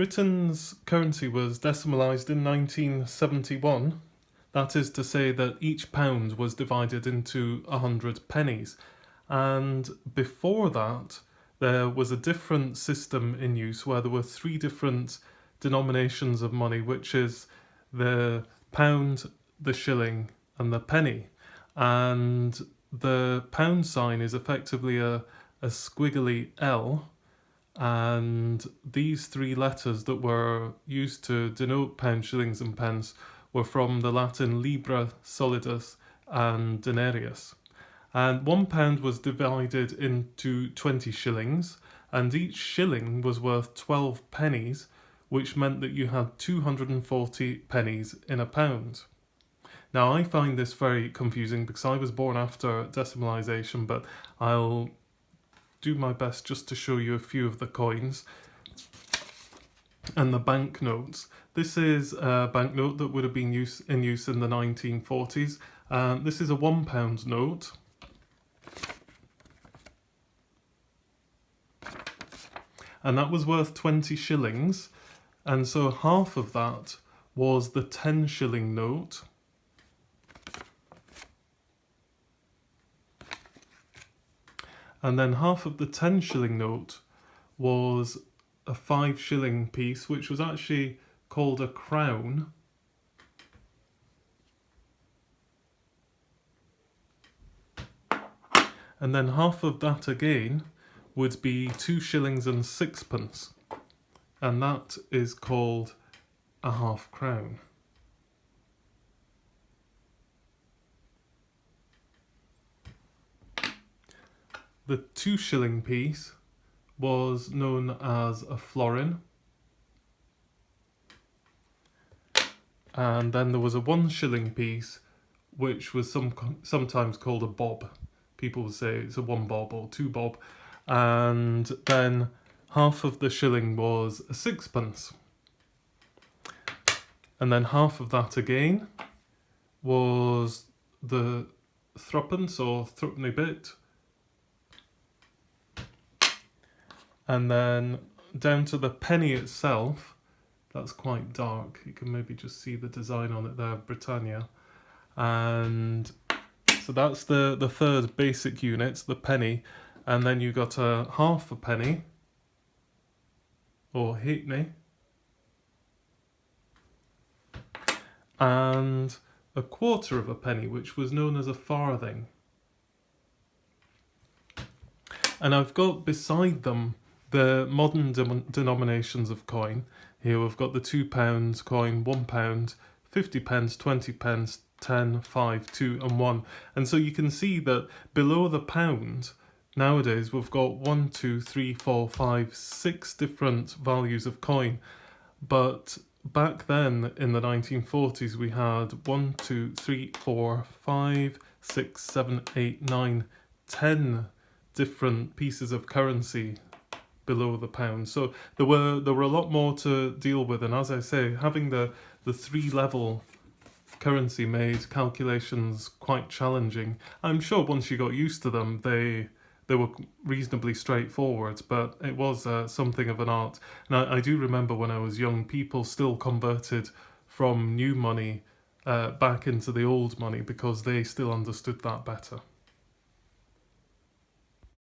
Britain's currency was decimalised in 1971. That is to say that each pound was divided into 100 pennies. And before that, there was a different system in use where there were three different denominations of money, which is the pound, the shilling, and the penny. And the pound sign is effectively a squiggly L, and these three letters that were used to denote pounds, shillings, and pence were from the Latin libra, solidus, and denarius. And £1 was divided into 20 shillings, and each shilling was worth 12 pennies, which meant that you had 240 pennies in a pound. Now, I find this very confusing because I was born after decimalisation, but I'll do my best just to show you a few of the coins and the banknotes. This is a banknote that would have been in use in the 1940s. This is a £1 note. And that was worth 20 shillings. And so half of that was the 10 shilling note. And then half of the 10 shilling note was a 5 shilling piece, which was actually called a crown. And then half of that again would be 2 shillings and 6pence. And that is called a half crown. The 2 shilling piece was known as a florin. And then there was a 1 shilling piece, which was sometimes called a bob. People would say it's a 1 bob or 2 bob. And then half of the shilling was a 6pence. And then half of that again was the threepence or threepenny bit. And then down to the penny itself, that's quite dark. You can maybe just see the design on it there, Britannia. And so that's the third basic unit, the penny. And then you got a half a penny, or halfpenny, and a quarter of a penny, which was known as a farthing. And I've got beside them the modern denominations of coin. Here we've got the £2 coin, £1, 50 pence, 20 pence, 10, 5, 2 and 1. And so you can see that below the pound, nowadays we've got 1, 2, 3, 4, 5, 6 different values of coin. But back then in the 1940s we had 1, 2, 3, 4, 5, 6, 7, 8, 9, 10 different pieces of currency below the pound. So there were a lot more to deal with, and as I say, having the 3-level currency made calculations quite challenging. I'm sure once you got used to them, they were reasonably straightforward, but it was something of an art. And I do remember when I was young, people still converted from new money back into the old money because they still understood that better.